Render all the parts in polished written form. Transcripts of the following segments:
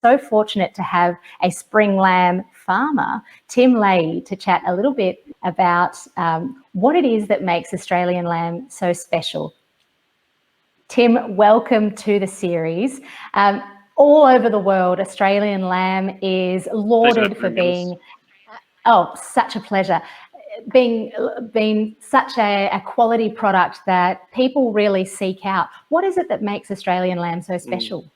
so fortunate to have a spring lamb farmer, Tim Leahy, to chat a little bit about what it is that makes Australian lamb so special. Tim, welcome to the series. All over the world, Australian lamb is lauded for being, such a pleasure, being such a quality product that people really seek out. What is it that makes Australian lamb so special?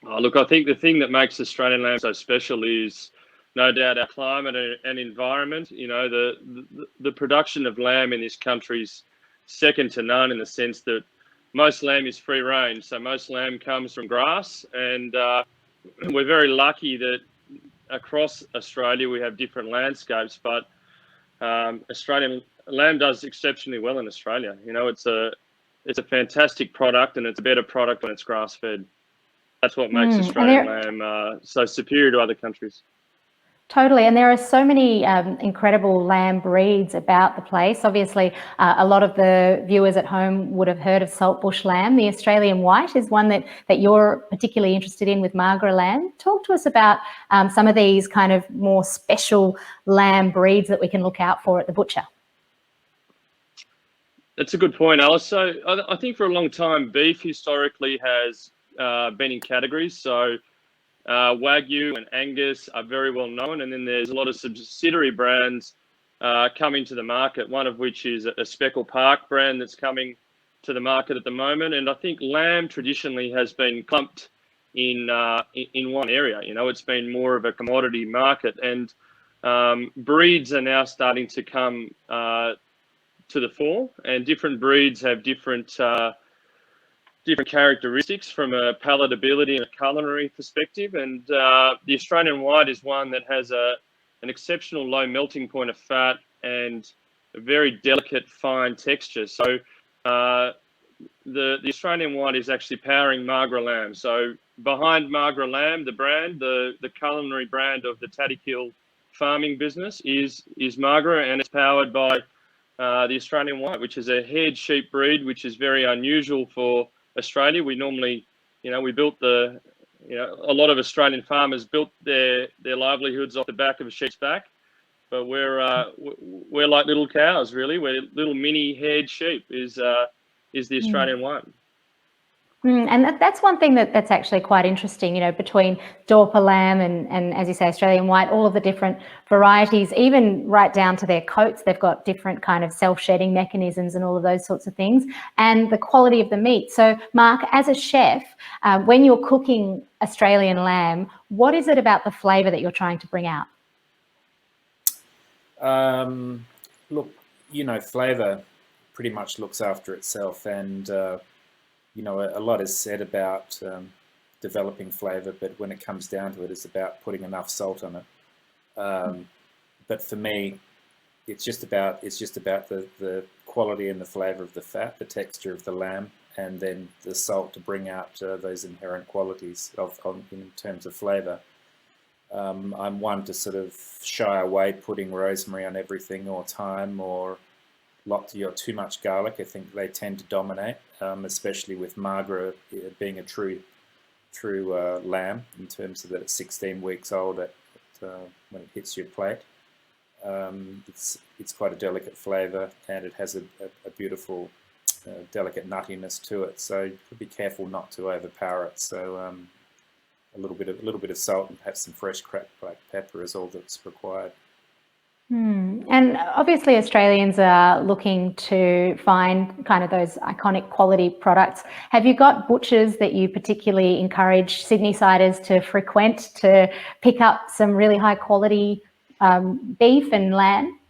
Look, I think the thing that makes Australian lamb so special is no doubt our climate and environment. You know, the production of lamb in this country is second to none in the sense that most lamb is free range. So most lamb comes from grass, and we're very lucky that across Australia we have different landscapes, but Australian lamb does exceptionally well in Australia. You know, it's a fantastic product, and it's a better product when it's grass fed. That's what makes Australian lamb so superior to other countries. Totally, and there are so many incredible lamb breeds about the place. Obviously, a lot of the viewers at home would have heard of Saltbush lamb. The Australian white is one that you're particularly interested in with Marlborough lamb. Talk to us about some of these kind of more special lamb breeds that we can look out for at the butcher. That's a good point, Alice. So I think for a long time, beef historically has been in categories. So Wagyu and Angus are very well known, and then there's a lot of subsidiary brands coming to the market, one of which is a Speckle Park brand that's coming to the market at the moment. And I think lamb traditionally has been clumped in one area. You know, it's been more of a commodity market, and breeds are now starting to come to the fore, and different breeds have different characteristics from a palatability and a culinary perspective, and the Australian white is one that has an exceptional low melting point of fat and a very delicate fine texture. So the Australian white is actually powering Marlborough lamb. So behind Marlborough lamb, the brand, the culinary brand of the Tattykill farming business is Marlborough, and it's powered by the Australian white, which is a haired sheep breed, which is very unusual for Australia. We normally, we built a lot of Australian farmers built their livelihoods off the back of a sheep's back, but we're like little cows, really. We're little mini haired sheep is the Australian white. And that's one thing that's actually quite interesting, between Dorper lamb and, as you say, Australian white, all of the different varieties, even right down to their coats. They've got different kind of self-shedding mechanisms and all of those sorts of things, and the quality of the meat. So, Mark, as a chef, when you're cooking Australian lamb, what is it about the flavour that you're trying to bring out? Look, flavour pretty much looks after itself, and a lot is said about developing flavour, but when it comes down to it, it's about putting enough salt on it. But for me, it's just about the quality and the flavour of the fat, the texture of the lamb, and then the salt to bring out those inherent qualities in terms of flavour. I'm one to sort of shy away putting rosemary on everything, or thyme, or too much garlic. I think they tend to dominate, especially with Marlborough being a true lamb in terms of that it's 16 weeks old when it hits your plate. It's quite a delicate flavour, and it has a beautiful delicate nuttiness to it. So you have to be careful not to overpower it. So a little bit of salt and perhaps some fresh cracked black pepper is all that's required. And obviously Australians are looking to find kind of those iconic quality products. Have you got butchers that you particularly encourage Sydney-siders to frequent to pick up some really high quality beef and lamb?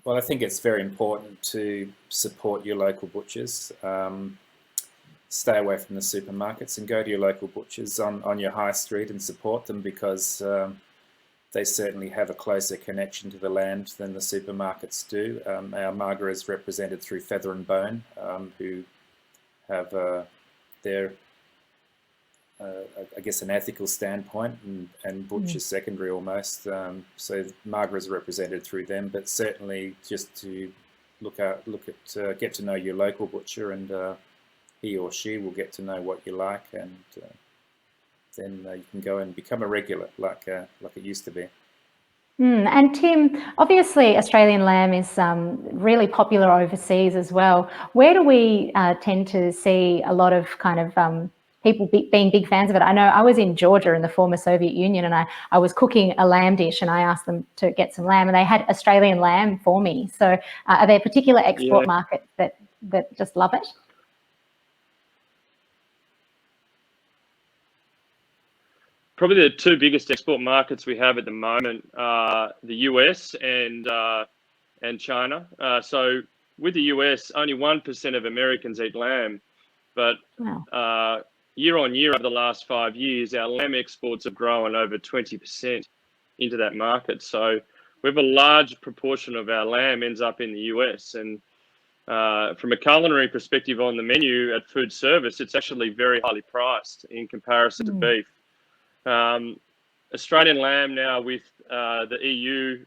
Well, I think it's very important to support your local butchers. Stay away from the supermarkets and go to your local butchers on your high street and support them, because they certainly have a closer connection to the land than the supermarkets do. Our Marlborough is represented through Feather and Bone, who have their, I guess, an ethical standpoint, and butchers secondary almost. So Marlborough is represented through them, but certainly just to look at get to know your local butcher and he or she will get to know what you like, and then you can go and become a regular like it used to be. And Tim, obviously Australian lamb is really popular overseas as well. Where do we tend to see a lot of kind of people being big fans of it? I know I was in Georgia in the former Soviet Union, and I was cooking a lamb dish, and I asked them to get some lamb, and they had Australian lamb for me. So are there particular export markets that just love it? Probably the two biggest export markets we have at the moment are the US and China. So with the US, only 1% of Americans eat lamb, but wow. Year on year over the last 5 years, our lamb exports have grown over 20% into that market. So we have a large proportion of our lamb ends up in the US, and from a culinary perspective on the menu at food service, it's actually very highly priced in comparison to beef. Australian lamb now with the EU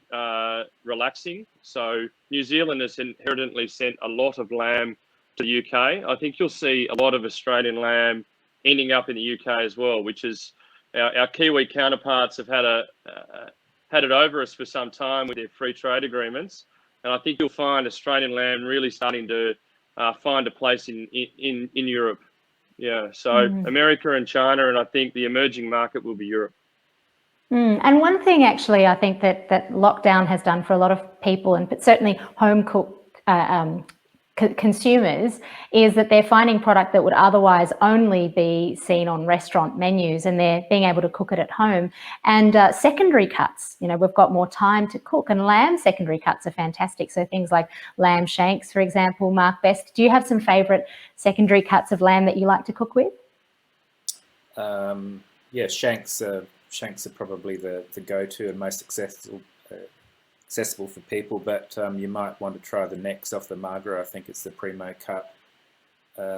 relaxing, so New Zealand has inherently sent a lot of lamb to the UK. I think you'll see a lot of Australian lamb ending up in the UK as well, which is our Kiwi counterparts have had it over us for some time with their free trade agreements, and I think you'll find Australian lamb really starting to find a place in Europe. Yeah, so America and China, and I think the emerging market will be Europe. And one thing actually I think that lockdown has done for a lot of people, and but certainly home cooked consumers, is that they're finding product that would otherwise only be seen on restaurant menus, and they're being able to cook it at home. And secondary cuts, you know, we've got more time to cook, and lamb secondary cuts are fantastic. So things like lamb shanks, for example. Mark Best, do you have some favourite secondary cuts of lamb that you like to cook with? Yeah, shanks are probably the go-to and most accessible for people, but you might want to try the necks off the Magra. I think it's the primo cut.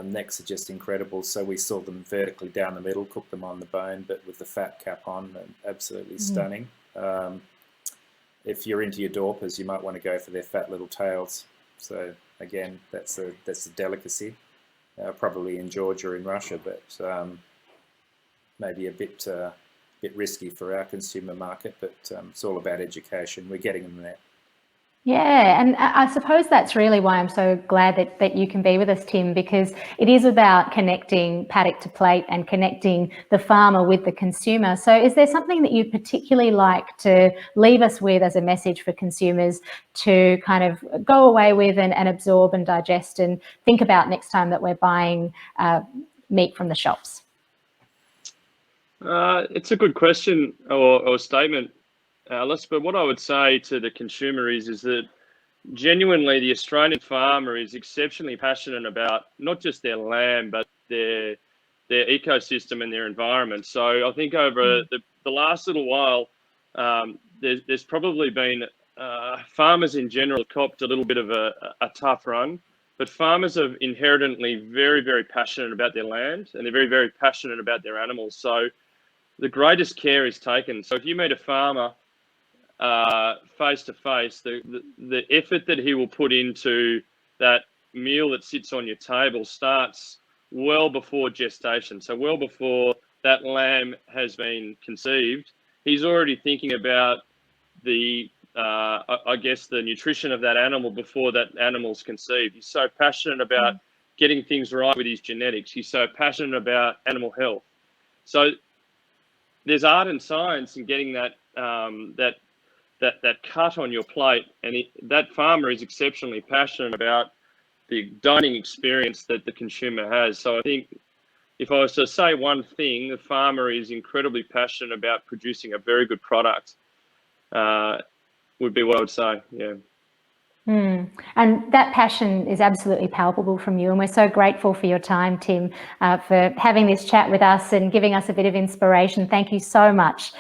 Necks are just incredible. So we saw them vertically down the middle, cook them on the bone, but with the fat cap on, and absolutely stunning. If you're into your Dorpers, you might want to go for their fat little tails. So again, that's a delicacy, probably in Georgia, in Russia, but maybe a bit risky for our consumer market, but it's all about education. We're getting them there. Yeah, and I suppose that's really why I'm so glad that you can be with us, Tim, because it is about connecting paddock to plate and connecting the farmer with the consumer. So is there something that you'd particularly like to leave us with as a message for consumers to kind of go away with and absorb and digest and think about next time that we're buying meat from the shops? It's a good question or statement, Alice, but what I would say to the consumer is that genuinely the Australian farmer is exceptionally passionate about not just their lamb, but their ecosystem and their environment. So I think over the last little while, there's probably been farmers in general copped a little bit of a tough run, but farmers are inherently very, very passionate about their land, and they're very, very passionate about their animals. So the greatest care is taken. So if you meet a farmer face to face, the effort that he will put into that meal that sits on your table starts well before gestation. So well before that lamb has been conceived, he's already thinking about the nutrition of that animal before that animal's conceived. He's so passionate about getting things right with his genetics. He's so passionate about animal health. So there's art and science in getting that cut on your plate, and that farmer is exceptionally passionate about the dining experience that the consumer has. So I think if I was to say one thing, the farmer is incredibly passionate about producing a very good product. Would be what I would say. Yeah. And that passion is absolutely palpable from you, and we're so grateful for your time, Tim, for having this chat with us and giving us a bit of inspiration. Thank you so much.